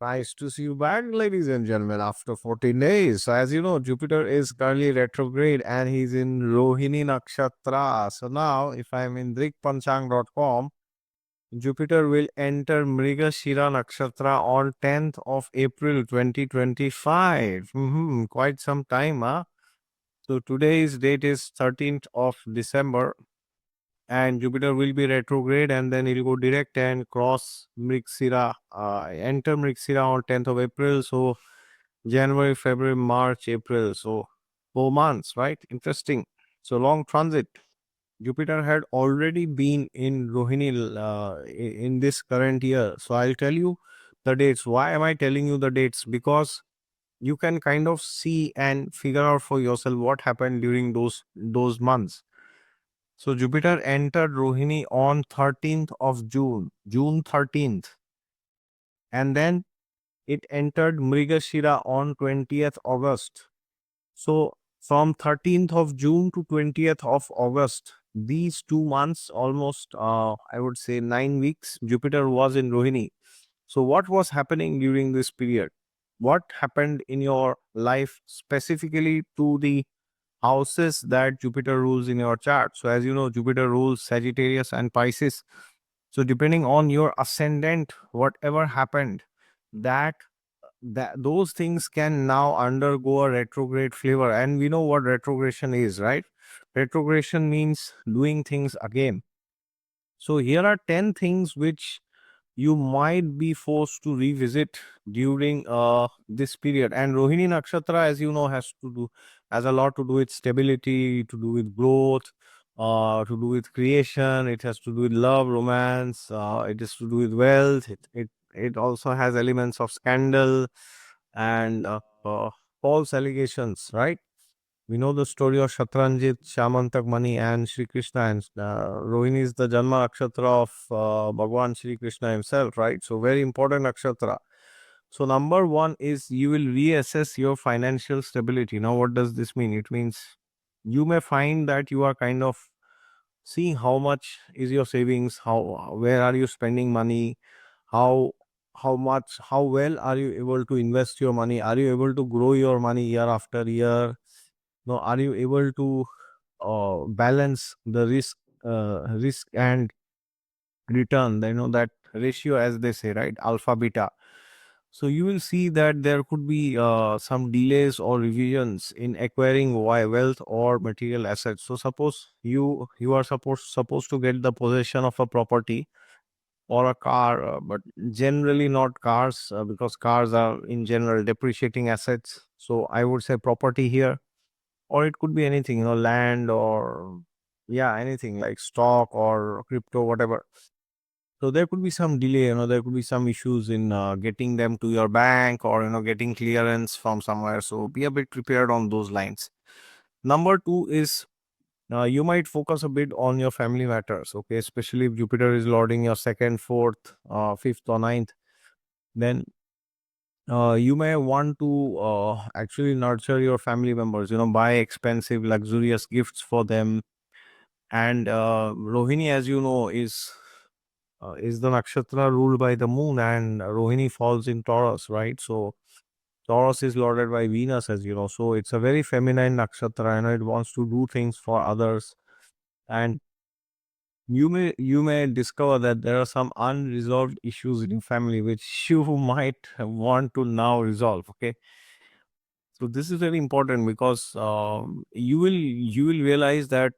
Nice to see you back, ladies and gentlemen, after 14 days. So, as you know, Jupiter is currently retrograde and he's in Rohini Nakshatra. So, now if I'm in drikpanchang.com, Jupiter will enter Mriga Shira Nakshatra on 10th of April 2025. Quite some time, huh? So, today's date is 13th of December and Jupiter will be retrograde and then it'll go direct and cross Mrigashira, enter Mrigashira on 10th of April. So January, February, March, April. So 4 months, right? Interesting. So long transit. Jupiter had already been in Rohini in this current year. So I'll tell you the dates. Why am I telling you the dates? Because you can kind of see and figure out for yourself what happened during those months. So Jupiter entered Rohini on 13th of June, June 13th, and then it entered Mrigashira on 20th August. So from 13th of June to 20th of August, these 2 months, almost I would say 9 weeks, Jupiter was in Rohini. So what was happening during this period? What happened in your life specifically to the houses that Jupiter rules in your chart? So as you know, Jupiter rules Sagittarius and Pisces. So depending on your ascendant, whatever happened, that those things can now undergo a retrograde flavor. And we know what retrogression is, right? Retrogression means doing things again. So here are 10 things which you might be forced to revisit during this period. And Rohini Nakshatra, as you know, has a lot to do with stability, to do with growth, to do with creation. It has to do with love, romance. It has to do with wealth. It also has elements of scandal and false allegations, right? We know the story of Shatranjit, Shamantak Mani, and Sri Krishna. And Rohini is the Janma Nakshatra of Bhagwan Sri Krishna himself, right? So, very important Nakshatra. So, number one is you will reassess your financial stability. Now, what does this mean? It means you may find that you are kind of seeing how much is your savings, where are you spending money, how how well are you able to invest your money, are you able to grow your money year after year, no, are you able to balance the risk and return, that ratio, as they say, right? Alpha beta. So you will see that there could be some delays or revisions in acquiring wealth or material assets. So suppose you are supposed to get the possession of a property or a car, but generally not cars, because cars are in general depreciating assets. So I would say property here, or it could be anything, land, or yeah, anything like stock or crypto, whatever. So there could be some delay, there could be some issues in getting them to your bank, or getting clearance from somewhere. So be a bit prepared on those lines. Number two is you might focus a bit on your family matters, okay, especially if Jupiter is lording your second, fourth, fifth, or ninth. Then you may want to actually nurture your family members, buy expensive luxurious gifts for them. And Rohini, as you know, is the nakshatra ruled by the moon, and Rohini falls in Taurus, right? So Taurus is lorded by Venus, as you know. So it's a very feminine nakshatra, and it wants to do things for others. And you may discover that there are some unresolved issues in your family which you might want to now resolve. Okay, so this is very important because you will realize that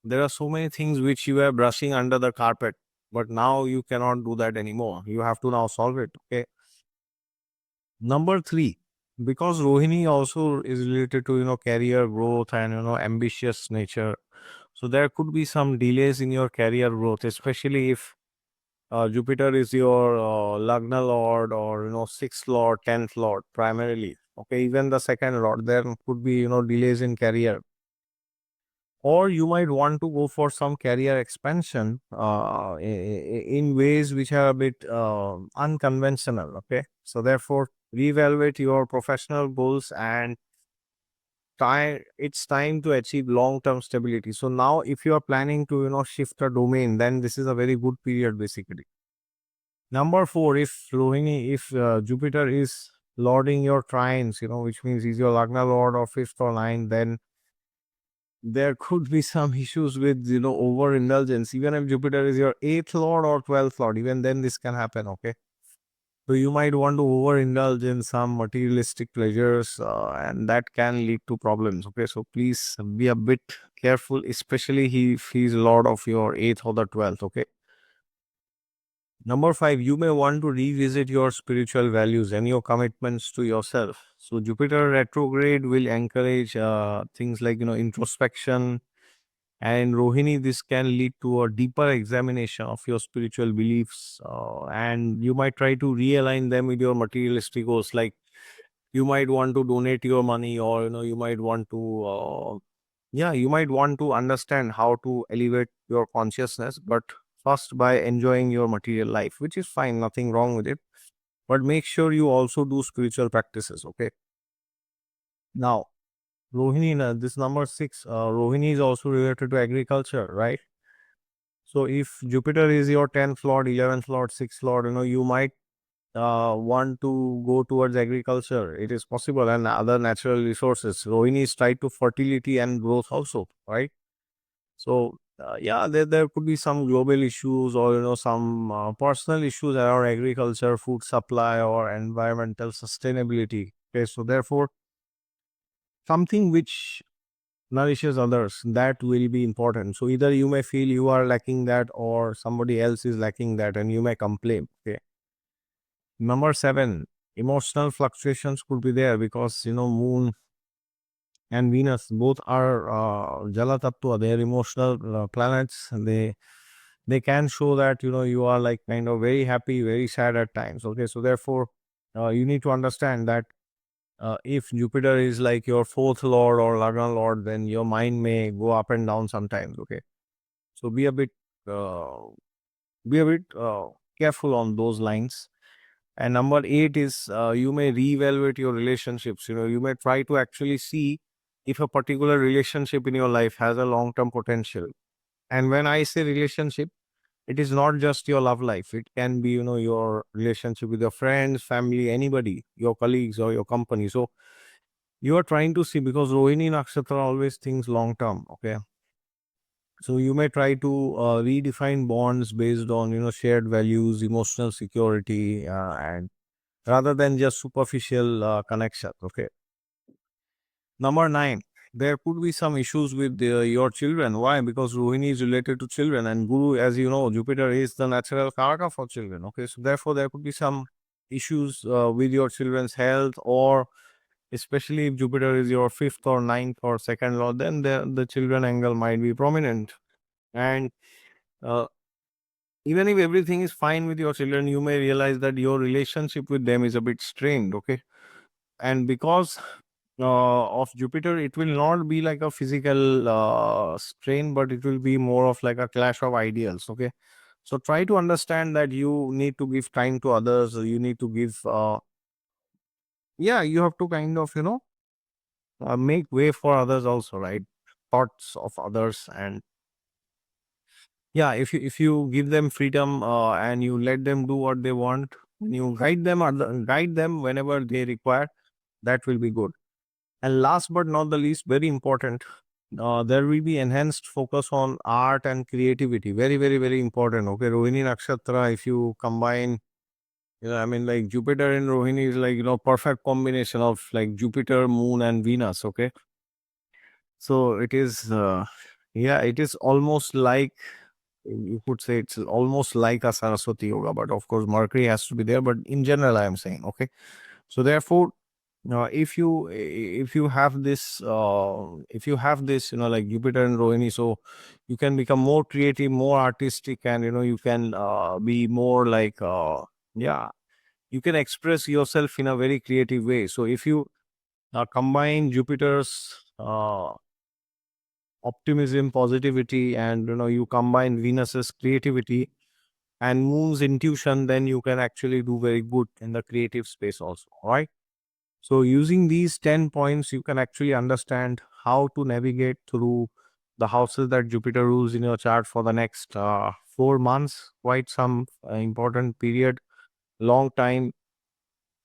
there are so many things which you were brushing under the carpet, but now you cannot do that anymore. You have to now solve it. Okay. Number three, because Rohini also is related to career growth and ambitious nature. So there could be some delays in your career growth, especially if Jupiter is your Lagna Lord, or sixth Lord, 10th Lord primarily. Okay, even the second Lord, there could be delays in career, or you might want to go for some career expansion in ways which are a bit unconventional. Okay, so therefore reevaluate your professional goals, and it's time to achieve long term stability. So now if you are planning to shift a domain, then this is a very good period basically. Number 4, if Rohini, if Jupiter is lording your trines, which means he's your Lagna lord or fifth or ninth, then there could be some issues with, overindulgence. Even if Jupiter is your eighth lord or 12th lord, even then this can happen, okay? So you might want to overindulge in some materialistic pleasures, and that can lead to problems, okay? So please be a bit careful, especially if he's lord of your eighth or the 12th, okay? Number 5, you may want to revisit your spiritual values and your commitments to yourself. So Jupiter retrograde will encourage things like, introspection. And Rohini, this can lead to a deeper examination of your spiritual beliefs, and you might try to realign them with your materialistic goals. Like you might want to donate your money, or you might want to, you might want to understand how to elevate your consciousness, but first by enjoying your material life, which is fine, nothing wrong with it. But make sure you also do spiritual practices. Okay. Now, Rohini, this number 6, Rohini is also related to agriculture, right? So if Jupiter is your 10th lord, 11th lord, 6th lord, you might want to go towards agriculture. It is possible, and other natural resources. Rohini is tied to fertility and growth also, right? So there could be some global issues, or some personal issues around agriculture, food supply, or environmental sustainability. Okay, so therefore, something which nourishes others, that will be important. So either you may feel you are lacking that, or somebody else is lacking that, and you may complain. Okay. Number 7, emotional fluctuations could be there because Moon and Venus both are Jala Tattva. They are emotional planets. They can show that you are like kind of very happy, very sad at times. Okay, so therefore you need to understand that if Jupiter is like your fourth lord or Lagna lord, then your mind may go up and down sometimes. Okay, so uh, be a bit careful on those lines. And number 8 is you may reevaluate your relationships. You may try to actually see if a particular relationship in your life has a long term potential. And when I say relationship, it is not just your love life. It can be, your relationship with your friends, family, anybody, your colleagues or your company. So you are trying to see, because Rohini Nakshatra always thinks long term. Okay. So you may try to redefine bonds based on, shared values, emotional security, and rather than just superficial connection. Okay. Number 9, there could be some issues with your children. Why? Because Rohini is related to children, and Guru, as you know, Jupiter is the natural karaka for children. Okay, so therefore there could be some issues with your children's health, or especially if Jupiter is your fifth or ninth or second lord, then the children angle might be prominent. And uh, even if everything is fine with your children, you may realize that your relationship with them is a bit strained. Okay, and because of Jupiter, it will not be like a physical strain, but it will be more of like a clash of ideals. Okay, so try to understand that you need to give time to others. You need to give, you have to kind of make way for others also, right? Thoughts of others. And if you give them freedom, and you let them do what they want, and you guide them whenever they require, that will be good. And last but not the least, very important, there will be enhanced focus on art and creativity. Very, very, very important. Okay, Rohini Nakshatra, if you combine, I mean, like Jupiter and Rohini is like, perfect combination of like Jupiter, Moon, and Venus. Okay. So it is, it is almost like, you could say it's almost like a Saraswati yoga, but of course, Mercury has to be there. But in general, I am saying, okay. So therefore, if you have this, like Jupiter and Rohini, so you can become more creative, more artistic, and you can be more like, yeah, you can express yourself in a very creative way. So if you combine Jupiter's optimism, positivity, and you combine Venus's creativity and Moon's intuition, then you can actually do very good in the creative space also. All right. So using these 10 points, you can actually understand how to navigate through the houses that Jupiter rules in your chart for the next 4 months, quite some important period, long time.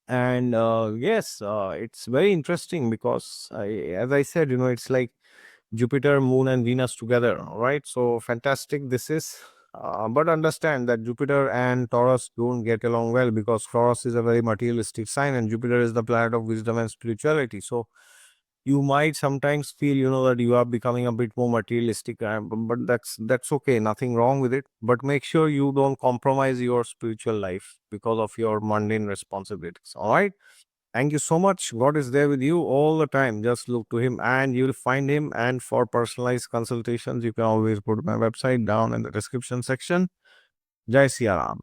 And yes, it's very interesting because, as I said, it's like Jupiter, Moon, and Venus together, right? So fantastic this is. But understand that Jupiter and Taurus don't get along well, because Taurus is a very materialistic sign and Jupiter is the planet of wisdom and spirituality. So you might sometimes feel, that you are becoming a bit more materialistic, but that's okay, nothing wrong with it. But make sure you don't compromise your spiritual life because of your mundane responsibilities. All right. Thank you so much. God is there with you all the time. Just look to Him and you'll find Him. And for personalized consultations, you can always put my website down in the description section. Jai Siya Ram.